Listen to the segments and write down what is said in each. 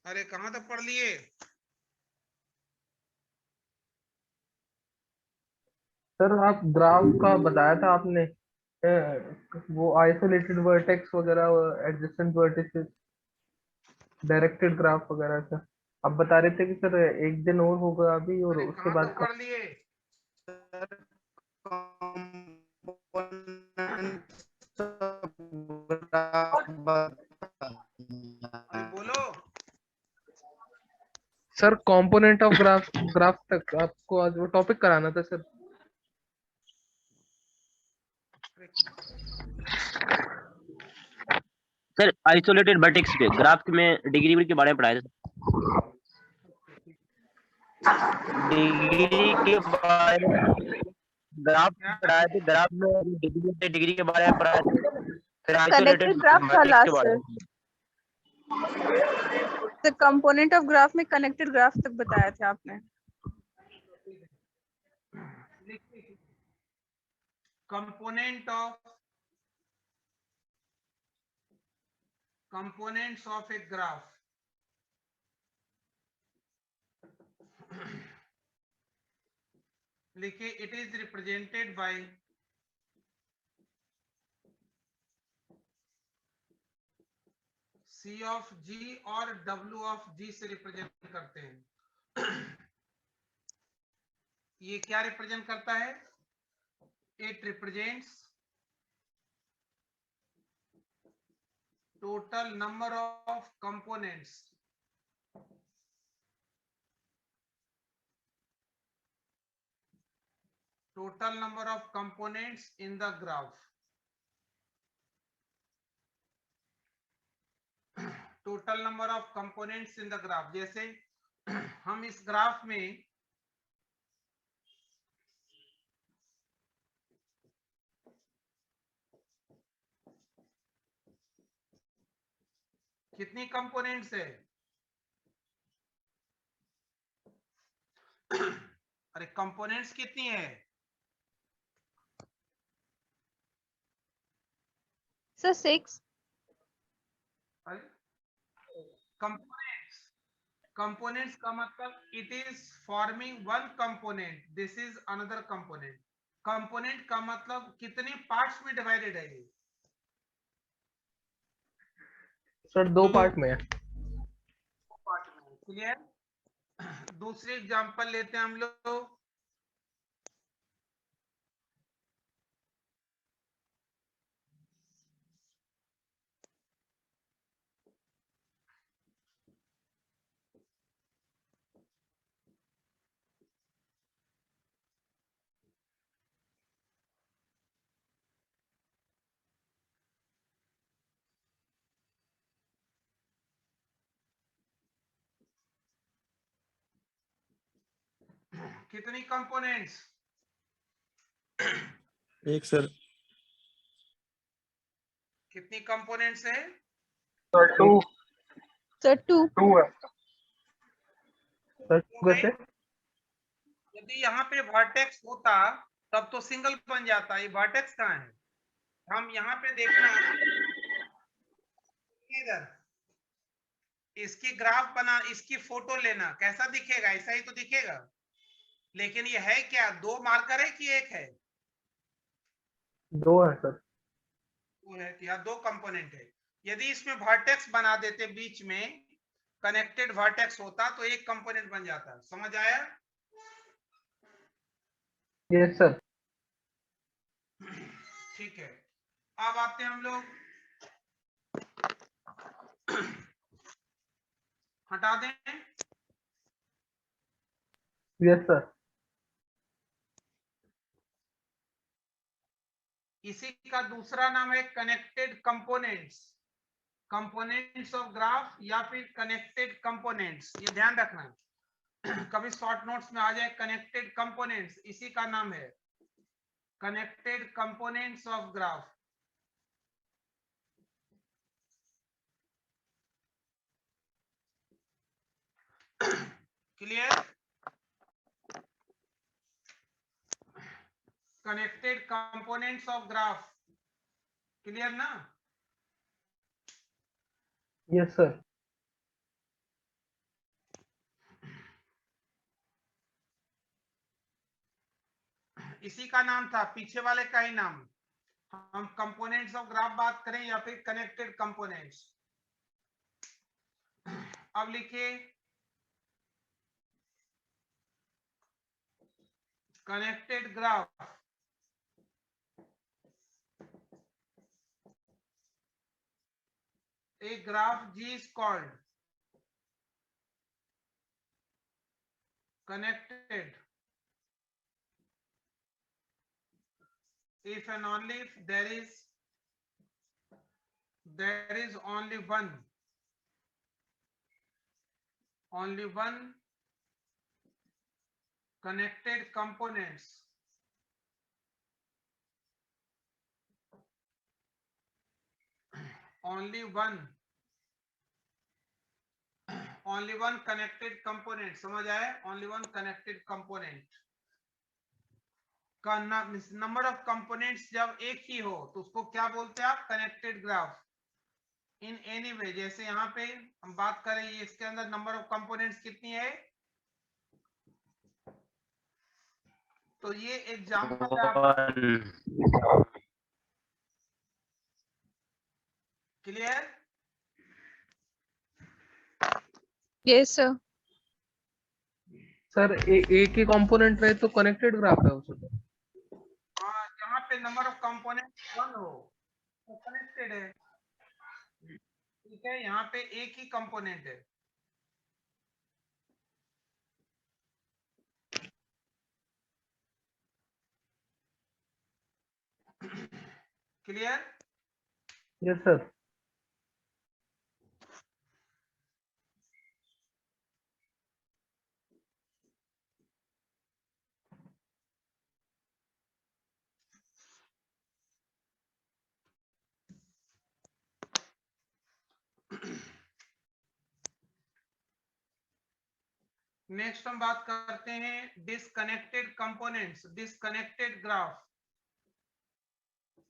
अरे कहाँ तक पढ़ लिए? सर आप ग्राफ का बताया था आपने, वो आइसोलेटेड वर्टेक्स वगैरह, एडजेसेंट वर्टिसेस, डायरेक्टेड ग्राफ वगैरह का आप बता रहे थे कि सर एक दिन और होगा अभी, और अरे उसके कहाँ बाद तक कब? पढ़ लिए? अरे बोलो। Sir component of graph, graph तक आपको आज वो टॉपिक कराना था सर। सर आइसोलेटेड वर्टेक्स पे ग्राफ में डिग्री के बारे में पढ़ाया था। डिग्री के बारे में ग्राफ पढ़ाए थे, ग्राफ में डिग्री के बारे में पढ़ाए थे, फिर आइसोलेटेड कनेक्टेड ग्राफ का वर्टेक्स के लास्ट बारे सर, में। द कंपोनेंट ऑफ ग्राफ में कनेक्टेड ग्राफ तक बताया था आपने। Component components of a graph. लिखिए, it is represented by C of G और W of G से रिप्रेजेंट करते हैं। ये क्या रिप्रेजेंट करता है? It represents total number of components in the graph. Total number of components in the graph. जैसे हम इस ग्राफ में कितनी कंपोनेंट्स है? अरे कंपोनेंट्स कितनी है? सर 6। कंपोनेंट्स का मतलब it is forming one component, this is another component. Component का मतलब कितने पार्ट्स में डिवाइडेड है ये? सर 2 पार्ट में है। क्लियर? दूसरी एग्जांपल लेते हैं हम लोग। कितनी कंपोनेंट्स? एक सर। कितनी कंपोनेंट्स है? सर 2। सर 2 है सर, कैसे? यदि यहाँ पे वर्टेक्स होता तब तो सिंगल बन जाता, ये वर्टेक्स कहाँ है? हम यहाँ पे देखना, इधर इसकी ग्राफ बना, इसकी फोटो लेना, कैसा दिखेगा? ऐसा ही तो दिखेगा। लेकिन ये है क्या? 2 मार्कर है कि एक है? 2 है सर। वो है कि 2 कंपोनेंट है। यदि इसमें वर्टेक्स बना देते, बीच में कनेक्टेड वर्टेक्स होता तो एक कंपोनेंट बन जाता। समझ आया? Yes sir. ठीक है, अब आते हैं हम लोग, हटा दें। Yes sir. इसी का दूसरा नाम है connected components, components of graph या फिर कनेक्टेड कंपोनेंट्स। ये ध्यान रखना, कभी शॉर्ट नोट्स में आ जाए कनेक्टेड कंपोनेंट्स, इसी का नाम है connected components of graph. Clear? Connected components of graph, clear ना? Yes sir. उसी का नाम था, पीछे वाले का ही नाम। हम कंपोनेंट्स ऑफ ग्राफ बात करें या फिर कनेक्टेड कंपोनेंट्स। अब लिखिए connected graph a graph G is called connected if and only if there is only one connected components only one connected component, समझ आए? only one connected component का number of components जब एक ही हो तो उसको क्या बोलते हैं आप? Connected graph. In any way, जैसे यहाँ पे हम बात करें, ये इसके अंदर नंबर ऑफ कंपोनेंट्स कितनी है? तो ये एग्जांपल है आपका। क्लियर? Yes sir. सर एक ही कंपोनेंट रहे तो कनेक्टेड ग्राफ है उसमें। हाँ, जहाँ पे नंबर ऑफ कंपोनेंट 1 हो तो कनेक्टेड है। ठीक है, यहाँ पे एक ही कंपोनेंट है। क्लियर? Yes sir. नेक्स्ट हम बात करते हैं disconnected components, disconnected graph.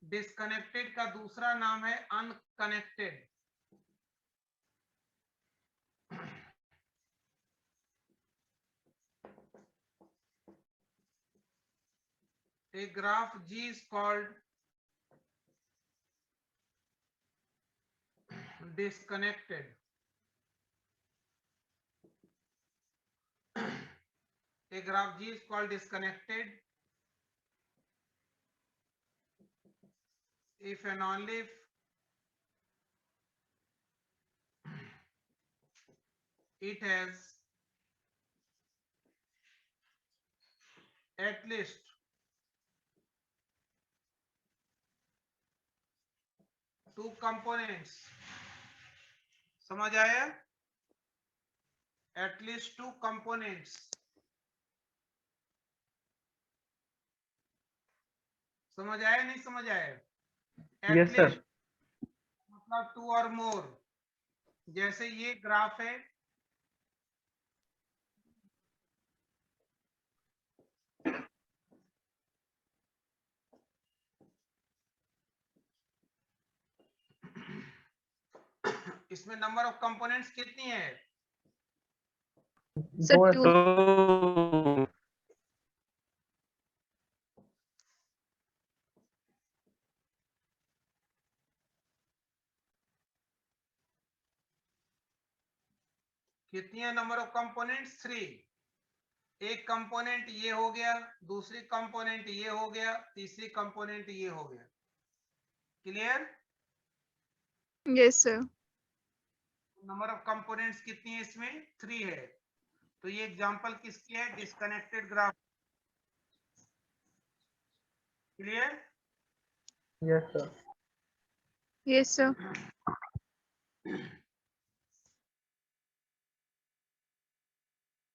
Disconnected का दूसरा नाम है unconnected. A graph G is called disconnected. A graph G is called disconnected if and only if it has at least two components। समझ आया? at least two components। समझ आया नहीं समझ आया? at yes sir. least मतलब 2 और मोर। जैसे ये ग्राफ है, इसमें नंबर ऑफ कंपोनेंट्स कितनी है? दो है सर 2। तो कितनी है नंबर ऑफ कंपोनेंट्स? 3। एक कंपोनेंट ये हो गया, दूसरी कंपोनेंट ये हो गया, तीसरी कंपोनेंट ये हो गया। Clear? Yes sir. Number of components कितनी है इसमें? 3 है। तो ये एग्जांपल किसकी है? Disconnected graph. Clear? Yes sir. Yes sir.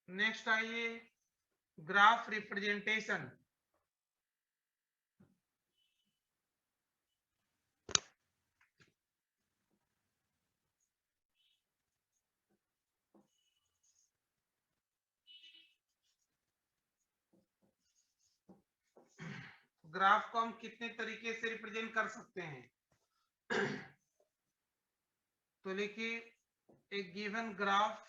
Next आइए ग्राफ रिप्रेजेंटेशन। ग्राफ को हम कितने तरीके से रिप्रेजेंट कर सकते हैं? तो लिखिए एक given graph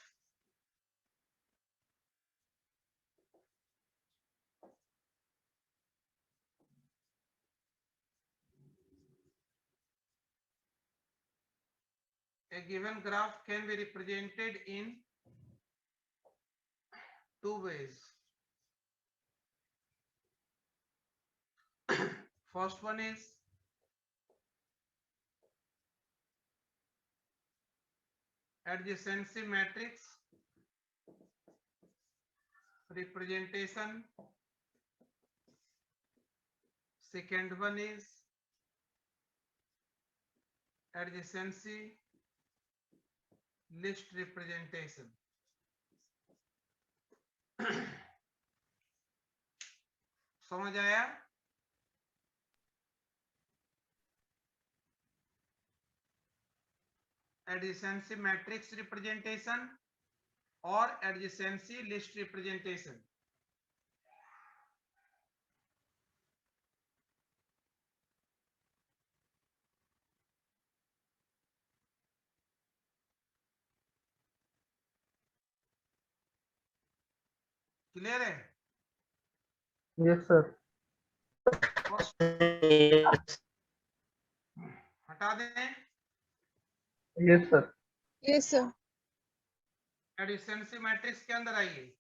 A given graph can be represented in two ways. First one is adjacency matrix representation. Second one is adjacency list representation. समझ आया? Adjacency matrix representation और adjacency list representation. क्लियर है? Yes sir. हटा दें। Yes sir. Yes sir. Adjacency matrix के अंदर आइए।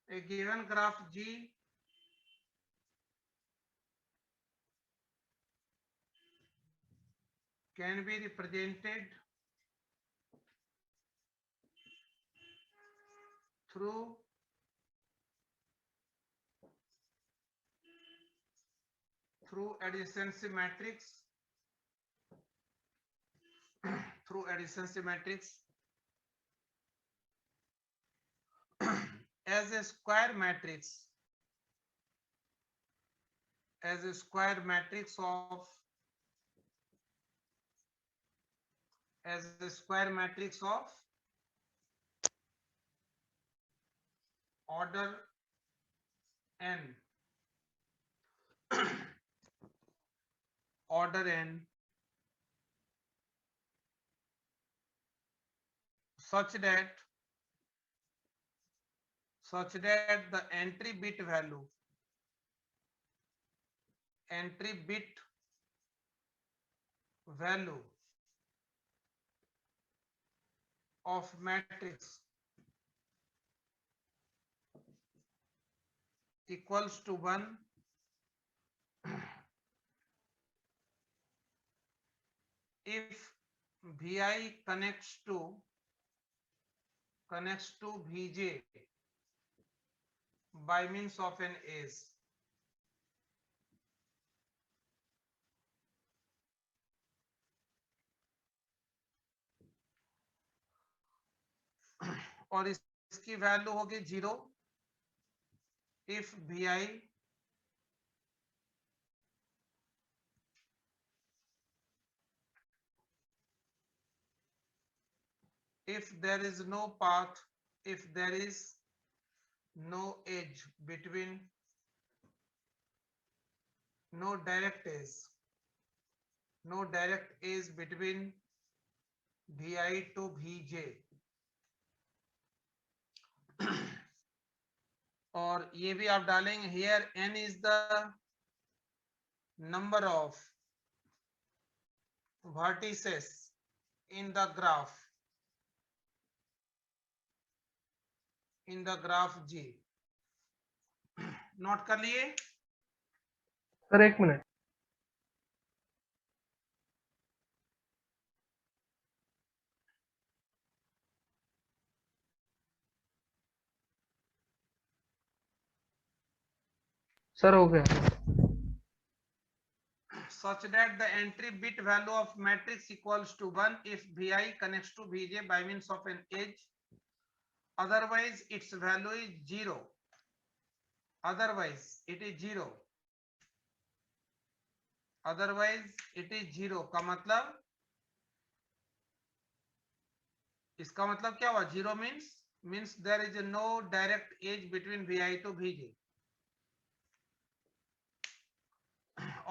A given graph G can be represented through adjacency matrix as a square matrix of order n such that the entry bit value of matrix equals to 1 if Vi connects to Vj by means of an edge. और इसकी value होगी 0 if Vi if there is no path, if there is no edge between, no direct edge between Vi to Vj. और ये भी आप डालेंगे here n is the number of vertices in the graph G. Note कर लिए? Sir एक minute. Sir हो गया। Such that the entry bit value of matrix equals to 1 if Vi connects to Vj by means of an edge. Otherwise its value is 0. Otherwise it is 0 का मतलब, इसका मतलब क्या हुआ? 0 means there is no direct edge between Vi to Vj.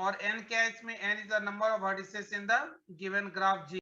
और n क्या है इसमें? n is the number of vertices in the given graph G.